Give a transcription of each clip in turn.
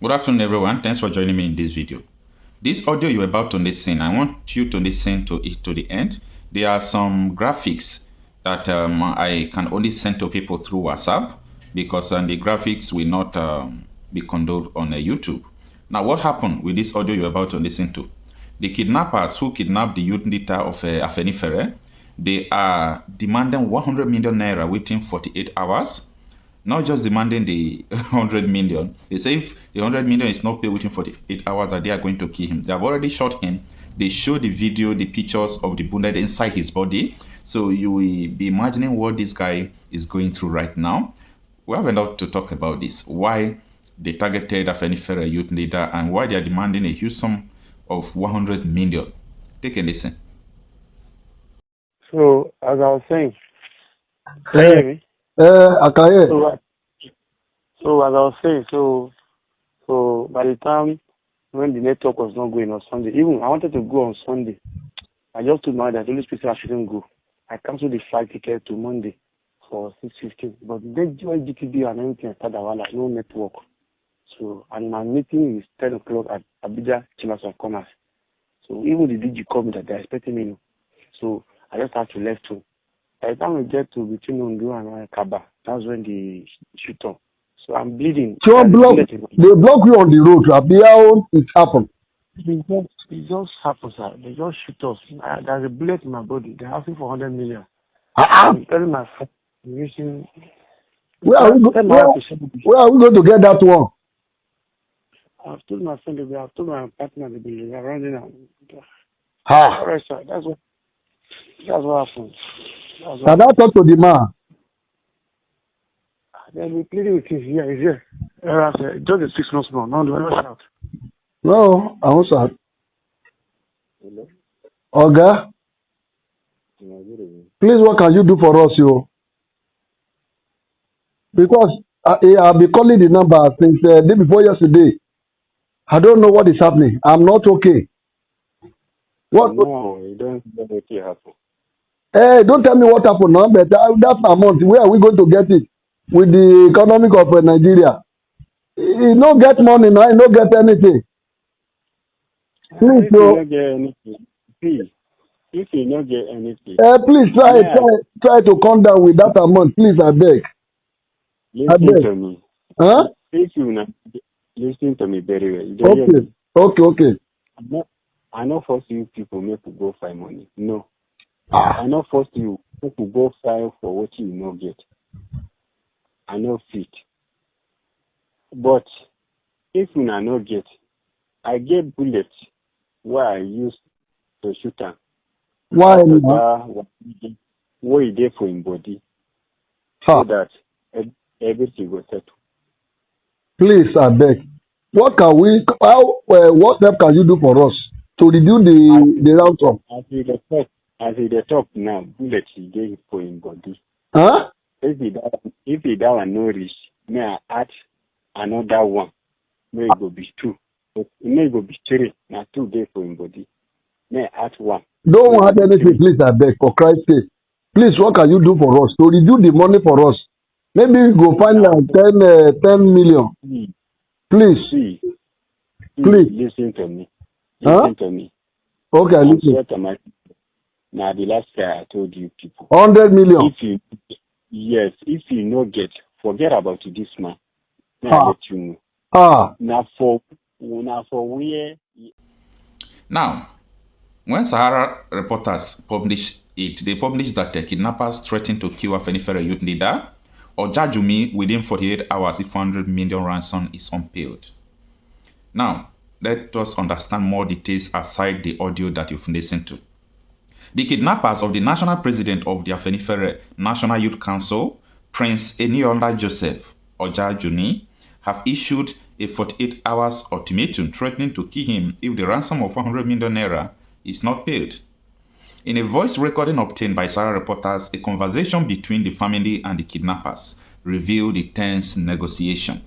Good afternoon, everyone. Thanks for joining me in this video. This audio you're about to listen, I want you to listen to it to the end. There are some graphics that I can only send to people through WhatsApp because the graphics will not be condoned on YouTube. Now, what happened with this audio you're about to listen to? The kidnappers who kidnapped the youth leader of Afenifere, they are demanding 100 million naira within 48 hours. Not just demanding the 100 million. They say if the 100 million is not paid within 48 hours, that they are going to kill him. They have already shot him. They show the video, the pictures of the bullet inside his body. So you will be imagining what this guy is going through right now. We have a lot to talk about this. Why they targeted Afenifere youth leader and why they are demanding a huge sum of 100 million. Take a listen. So, as I was saying, can you hear me? I can hear. So as I was saying, so by the time when the network was not going on Sunday, even I wanted to go on Sunday, I just told my that the only place I shouldn't go. I canceled the flight ticket to Monday for 6:15. But then GTB and everything started around like no network. So and my meeting is 10 o'clock at Abuja Chambers of Commerce. So even the DG called me that they're expecting me. So I just had to left home. By the time we get to between Ondo and Kaba, that's when they shoot up. So I'm bleeding. So they block you on the road. How it happened? It just happens, sir. They just shoot us. There's a bullet in my body. They're asking for 100 million. I'm telling my friend, where are we going to get that one? I've told my friend, I've told my partner, they're running out. All right, sir. That's what happened. Can I talk to the man? Then we pleading with him. Yeah, he's here. Just a 6 months more. No, do not shout. No, I won't shout. Hello? Oga? Please, what can you do for us, yo? Because I've been calling the number since the day before yesterday. I don't know what is happening. I'm not okay. What? No, you don't know what happened. Hey, don't tell me what happened now, but that amount, where are we going to get it? With the economic of Nigeria. You don't get money now, you don't get anything. Please, bro. If you don't get anything. Please try to come down with that amount, please, I beg. Listen to me. Huh? If you not listen to me very well. Okay. I not force you people make to go find money. No. I not force you to go file for what you not get. I know fit. But if you not get, I get bullets where I use to shoot them. Why? What is there for him body? So that everything will settle. Please, I beg. What help can you do for us to reduce the ransom? As he talk now, bullet he gave for him body. Huh? If he that one no reach, may I add another one. May it go be 2. May it go be 3. Now 2 days for him body. May I add 1. Don't add anything, please, I beg, for Christ's sake. Please, what can you do for us to reduce the money for us? Maybe we go find like 10 million. Please. Please. Listen to me. To me. Okay, listen. Now the last guy I told you people. 100 million. If you no get, forget about this man. Now let you know. Now for where. Now, when Sahara reporters published it, they published that the kidnappers threatened to kill Afenifere youth leader or Jajumi within 48 hours if 100 million ransom is unpaid. Now, let us understand more details aside the audio that you've listened to. The kidnappers of the national president of the Afenifere National Youth Council, Prince Eniola Joseph Ojajuni, have issued a 48 hours ultimatum threatening to kill him if the ransom of 100 million naira is not paid. In a voice recording obtained by Sahara reporters, a conversation between the family and the kidnappers revealed the tense negotiation.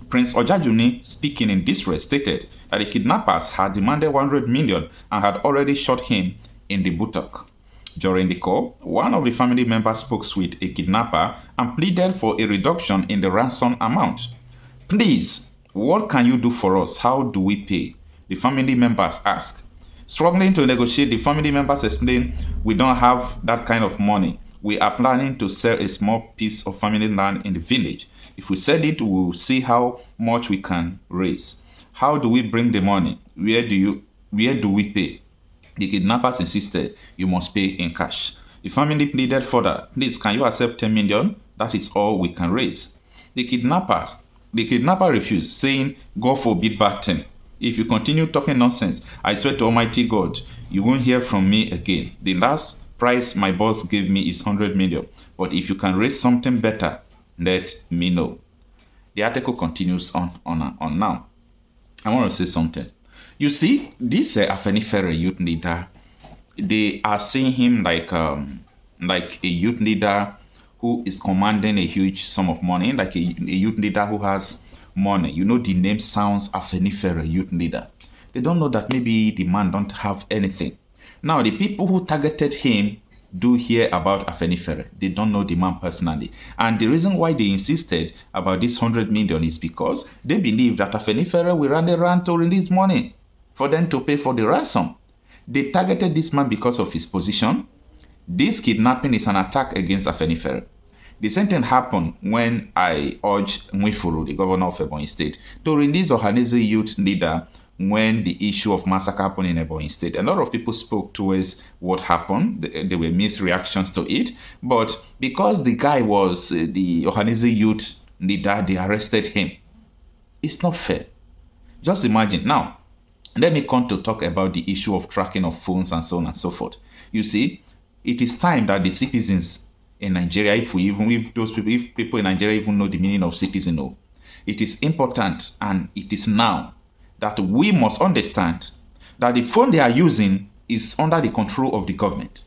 Prince Ojajuni, speaking in distress, stated that the kidnappers had demanded 100 million and had already shot him in the buttock. During the call, one of the family members spoke with a kidnapper and pleaded for a reduction in the ransom amount. Please, What can you do for us? How do we pay? The family members asked. Struggling to negotiate, the family members explained, we don't have that kind of money. We are planning to sell a small piece of family land in the village. If we sell it, we'll see how much we can raise. How do we bring the money? Where do we pay? The kidnappers insisted you must pay in cash. The family pleaded further, please, can you accept 10 million? That is all we can raise. The kidnapper refused, saying, God forbid bad thing. If you continue talking nonsense, I swear to Almighty God, you won't hear from me again. The last price my boss gave me is 100 million. But if you can raise something better, let me know. The article continues on now. I want to say something. You see, this Afenifere youth leader, they are seeing him like a youth leader who is commanding a huge sum of money, like a youth leader who has money. You know, the name sounds Afenifere youth leader. They don't know that maybe the man don't have anything. Now, the people who targeted him do hear about Afenifere. They don't know the man personally. And the reason why they insisted about this 100 million is because they believe that Afenifere will run around to release money for them to pay for the ransom. They targeted this man because of his position. This kidnapping is an attack against Afenifere. The same thing happened when I urged Nwifuru, the governor of Ebonyi State, to release Ohaneze youth leader when the issue of massacre happened in Ebonyi State. A lot of people spoke towards what happened. There were mixed reactions to it. But because the guy was the Ohaneze youth leader, they arrested him. It's not fair. Just imagine. Now, let me come to talk about the issue of tracking of phones and so on and so forth. You see, it is time that the citizens in Nigeria, if people in Nigeria even know the meaning of citizen, it is important, and it is now that we must understand that the phone they are using is under the control of the government.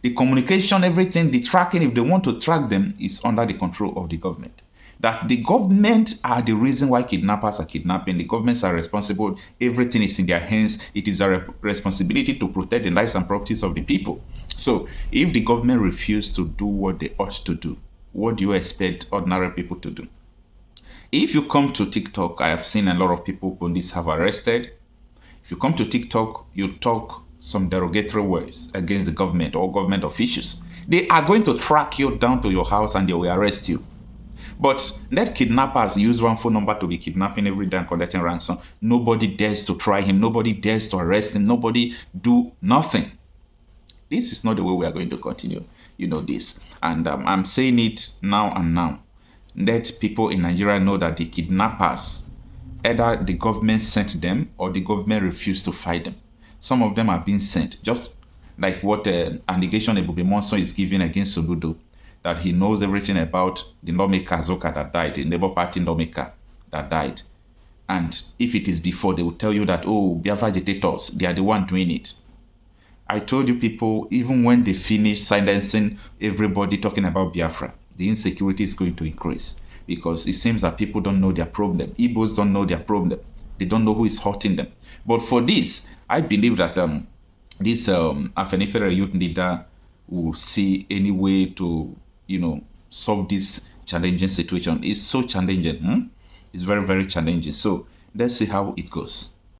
The communication, everything, the tracking, if they want to track them, is under the control of the government. That the government are the reason why kidnappers are kidnapping. The governments are responsible. Everything is in their hands. It is their responsibility to protect the lives and properties of the people. So if the government refuses to do what they ought to do, what do you expect ordinary people to do? If you come to TikTok, I have seen a lot of people police have arrested. If you come to TikTok, you talk some derogatory words against the government or government officials. They are going to track you down to your house and they will arrest you. But let kidnappers use one phone number to be kidnapping every day and collecting ransom. Nobody dares to try him. Nobody dares to arrest him. Nobody do nothing. This is not the way we are going to continue. You know this. And I'm saying it now and now. Let people in Nigeria know that the kidnappers, either the government sent them or the government refused to fight them. Some of them are being sent, just like what allegation Ebuka Obi is giving against Soludo, that he knows everything about the lawmaker Zoka that died, the Labour Party lawmaker that died. And if it is before, they will tell you that, oh, Biafra agitators, they are the one doing it. I told you people, even when they finish silencing everybody talking about Biafra, the insecurity is going to increase, because it seems that people don't know their problem. Igbos don't know their problem. They don't know who is hurting them. But for this, I believe that this Afenifere youth leader will see any way to, solve this challenging situation. It's so challenging. It's very, very challenging. So let's see how it goes.